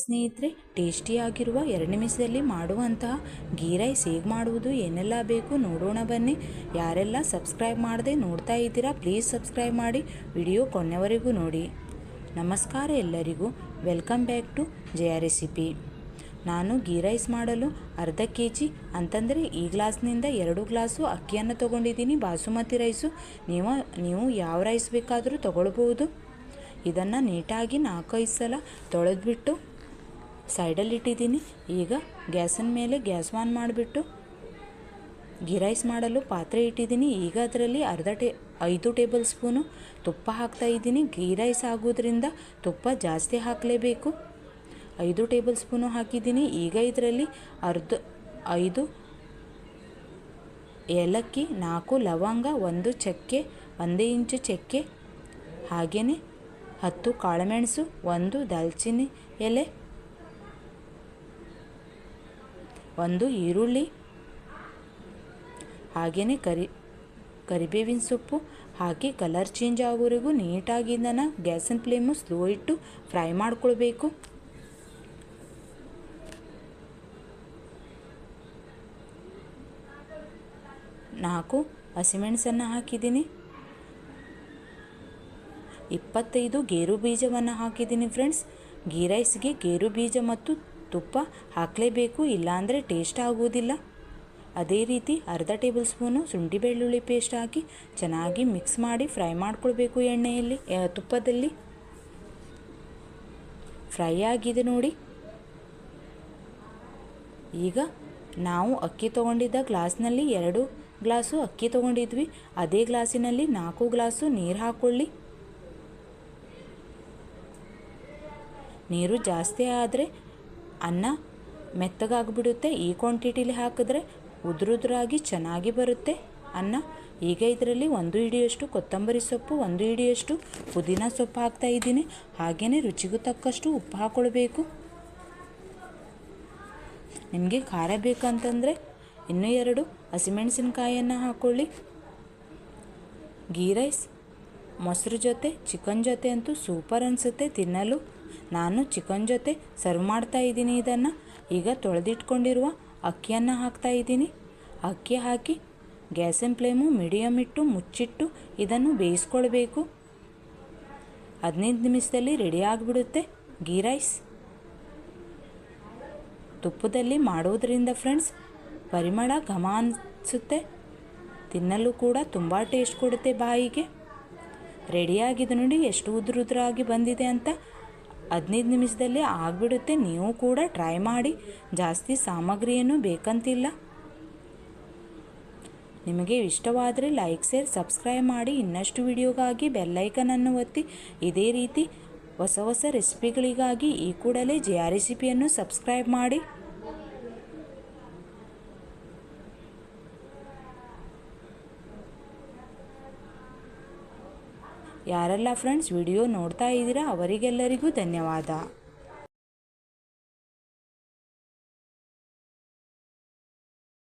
ಸ್ನೇಹಿತರೆ, ಟೇಸ್ಟಿಯಾಗಿರುವ 2 ನಿಮಿಷದಲ್ಲಿ ಮಾಡುವಂತಹ ಗೀ ರೈಸ್ ಹೇಗೆ ಮಾಡುವುದು, ಏನೆಲ್ಲ ಬೇಕು ನೋಡೋಣ ಬನ್ನಿ. ಯಾರೆಲ್ಲ ಸಬ್ಸ್ಕ್ರೈಬ್ ಮಾಡದೆ ನೋಡ್ತಾ ಇದ್ದೀರಾ ಪ್ಲೀಸ್ ಸಬ್ಸ್ಕ್ರೈಬ್ ಮಾಡಿ, ವಿಡಿಯೋ ಕೊನೆವರೆಗೂ ನೋಡಿ. ನಮಸ್ಕಾರ ಎಲ್ಲರಿಗೂ, welcome back to Jaya recipe. ನಾನು ಗೀ ರೈಸ್ ಮಾಡಲು ಅರ್ಧ kg ಅಂತಂದರೆ ಈ ಗ್ಲಾಸ್ನಿಂದ 2 ಗ್ಲಾಸು ಅಕ್ಕಿಯನ್ನು ತೊಗೊಂಡಿದ್ದೀನಿ, ಬಾಸುಮತಿ ರೈಸು. ನೀವು ಯಾವ ರೈಸ್ ಬೇಕಾದರೂ ತೊಗೊಳ್ಬೋದು. ಇದನ್ನು ನೀಟಾಗಿ 4-5 ಸಲ ತೊಳೆದ್ಬಿಟ್ಟು ಸೈಡಲ್ಲಿ ಇಟ್ಟಿದ್ದೀನಿ. ಈಗ ಗ್ಯಾಸಿನ ಮೇಲೆ ಗ್ಯಾಸ್ ಆನ್ ಮಾಡಿಬಿಟ್ಟು ಗೀ ರೈಸ್ ಮಾಡಲು ಪಾತ್ರೆ ಇಟ್ಟಿದ್ದೀನಿ. ಈಗ ಅದರಲ್ಲಿ 5 ಟೇಬಲ್ ಸ್ಪೂನು ತುಪ್ಪ ಹಾಕ್ತಾಯಿದ್ದೀನಿ. ಗೀ ರೈಸ್ ಆಗೋದ್ರಿಂದ ತುಪ್ಪ ಜಾಸ್ತಿ ಹಾಕಲೇಬೇಕು. 5 ಟೇಬಲ್ ಸ್ಪೂನು ಹಾಕಿದ್ದೀನಿ. ಈಗ ಇದರಲ್ಲಿ 5 ಏಲಕ್ಕಿ, 4 ಲವಂಗ, 1 ಚಕ್ಕೆ, 1 ಇಂಚು ಚಕ್ಕೆ, ಹಾಗೆಯೇ 10 ಕಾಳುಮೆಣಸು, 1 ದಾಲ್ಚಿನ್ನಿ ಎಲೆ, 1 ಈರುಳ್ಳಿ, ಹಾಗೆಯೇ ಕರಿಬೇವಿನ ಸೊಪ್ಪು ಹಾಕಿ ಕಲರ್ ಚೇಂಜ್ ಆಗೋವರೆಗೂ ನೀಟಾಗಿ ಇದನ್ನು ಗ್ಯಾಸಿನ ಫ್ಲೇಮು ಸ್ಲೋ ಇಟ್ಟು ಫ್ರೈ ಮಾಡ್ಕೊಳ್ಬೇಕು. ನಾಲ್ಕು ಹಸಿಮೆಣಸನ್ನು ಹಾಕಿದ್ದೀನಿ. 25 ಗೇರು ಬೀಜವನ್ನು ಹಾಕಿದ್ದೀನಿ. ಫ್ರೆಂಡ್ಸ್, ಗೀ ರೈಸ್ಗೆ ಗೇರು ಬೀಜ ಮತ್ತು ತುಪ್ಪ ಹಾಕಲೇಬೇಕು, ಇಲ್ಲಾಂದರೆ ಟೇಸ್ಟ್ ಆಗೋದಿಲ್ಲ. ಅದೇ ರೀತಿ ಅರ್ಧ ಟೇಬಲ್ ಸ್ಪೂನು ಶುಂಠಿ ಬೆಳ್ಳುಳ್ಳಿ ಪೇಸ್ಟ್ ಹಾಕಿ ಚೆನ್ನಾಗಿ ಮಿಕ್ಸ್ ಮಾಡಿ ಫ್ರೈ ಮಾಡ್ಕೊಳ್ಬೇಕು ಎಣ್ಣೆಯಲ್ಲಿ, ತುಪ್ಪದಲ್ಲಿ. ಫ್ರೈ ಆಗಿದೆ ನೋಡಿ. ಈಗ ನಾವು ಅಕ್ಕಿ ತೊಗೊಂಡಿದ್ದ ಗ್ಲಾಸ್ನಲ್ಲಿ 2 ಗ್ಲಾಸು ಅಕ್ಕಿ ತೊಗೊಂಡಿದ್ವಿ, ಅದೇ ಗ್ಲಾಸಿನಲ್ಲಿ 4 ಗ್ಲಾಸು ನೀರು ಹಾಕ್ಕೊಳ್ಳಿ. ನೀರು ಜಾಸ್ತಿ ಆದರೆ ಅನ್ನ ಮೆತ್ತಗಾಗಿಬಿಡುತ್ತೆ. ಈ ಕ್ವಾಂಟಿಟಿಲಿ ಹಾಕಿದ್ರೆ ಉದುರಾಗಿ ಚೆನ್ನಾಗಿ ಬರುತ್ತೆ ಅನ್ನ. ಈಗ ಇದರಲ್ಲಿ 1 ಹಿಡಿಯಷ್ಟು ಕೊತ್ತಂಬರಿ ಸೊಪ್ಪು, 1 ಹಿಡಿಯಷ್ಟು ಪುದೀನ ಸೊಪ್ಪು ಹಾಕ್ತಾಯಿದ್ದೀನಿ. ಹಾಗೆಯೇ ರುಚಿಗೂ ತಕ್ಕಷ್ಟು ಉಪ್ಪು ಹಾಕ್ಕೊಳ್ಬೇಕು. ನಿಮಗೆ ಖಾರ ಬೇಕಂತಂದರೆ ಇನ್ನೂ 2 ಹಸಿಮೆಣಸಿನಕಾಯಿಯನ್ನು ಹಾಕ್ಕೊಳ್ಳಿ. ಗೀ ರೈಸ್ ಮೊಸರು ಜೊತೆ, ಚಿಕನ್ ಜೊತೆ ಅಂತೂ ಸೂಪರ್ ಅನಿಸುತ್ತೆ ತಿನ್ನಲು. ನಾನು ಚಿಕನ್ ಜೊತೆ ಸರ್ವ್ ಮಾಡ್ತಾ ಇದ್ದೀನಿ ಇದನ್ನು. ಈಗ ತೊಳೆದಿಟ್ಕೊಂಡಿರುವ ಅಕ್ಕಿಯನ್ನು ಹಾಕ್ತಾ ಇದ್ದೀನಿ. ಅಕ್ಕಿ ಹಾಕಿ ಗ್ಯಾಸಿನ ಫ್ಲೇಮು ಮೀಡಿಯಮ್ ಇಟ್ಟು ಮುಚ್ಚಿಟ್ಟು ಇದನ್ನು ಬೇಯಿಸ್ಕೊಳ್ಬೇಕು. 15 ನಿಮಿಷದಲ್ಲಿ ರೆಡಿ ಆಗಿಬಿಡುತ್ತೆ ಗೀ ರೈಸ್. ತುಪ್ಪದಲ್ಲಿ ಮಾಡೋದ್ರಿಂದ ಫ್ರೆಂಡ್ಸ್ ಪರಿಮಳ ಘಮ ಅನಿಸುತ್ತೆ, ತಿನ್ನಲು ಕೂಡ ತುಂಬ ಟೇಸ್ಟ್ ಕೊಡುತ್ತೆ ಬಾಯಿಗೆ. ರೆಡಿಯಾಗಿದೆ ನೋಡಿ, ಎಷ್ಟು ಉದುರಾಗಿ ಬಂದಿದೆ ಅಂತ. 15 ನಿಮಿಷದಲ್ಲಿ ಆಗಿಬಿಡುತ್ತೆ. ನೀವು ಕೂಡ ಟ್ರೈ ಮಾಡಿ, ಜಾಸ್ತಿ ಸಾಮಗ್ರಿಯನ್ನು ಬೇಕಂತಿಲ್ಲ. ನಿಮಗೆ ಇಷ್ಟವಾದರೆ ಲೈಕ್, ಶೇರ್, ಸಬ್ಸ್ಕ್ರೈಬ್ ಮಾಡಿ. ಇನ್ನಷ್ಟು ವಿಡಿಯೋಗಾಗಿ ಬೆಲ್ಲೈಕನನ್ನು ಒತ್ತಿ. ಇದೇ ರೀತಿ ಹೊಸ ರೆಸಿಪಿಗಳಿಗಾಗಿ ಈ ಕೂಡಲೇ ಜಯ ರೆಸಿಪಿಯನ್ನು ಸಬ್ಸ್ಕ್ರೈಬ್ ಮಾಡಿ. ಯಾರೆಲ್ಲ ಫ್ರೆಂಡ್ಸ್ ವಿಡಿಯೋ ನೋಡ್ತಾ ಇದ್ದೀರಾ ಅವರಿಗೆಲ್ಲರಿಗೂ ಧನ್ಯವಾದ.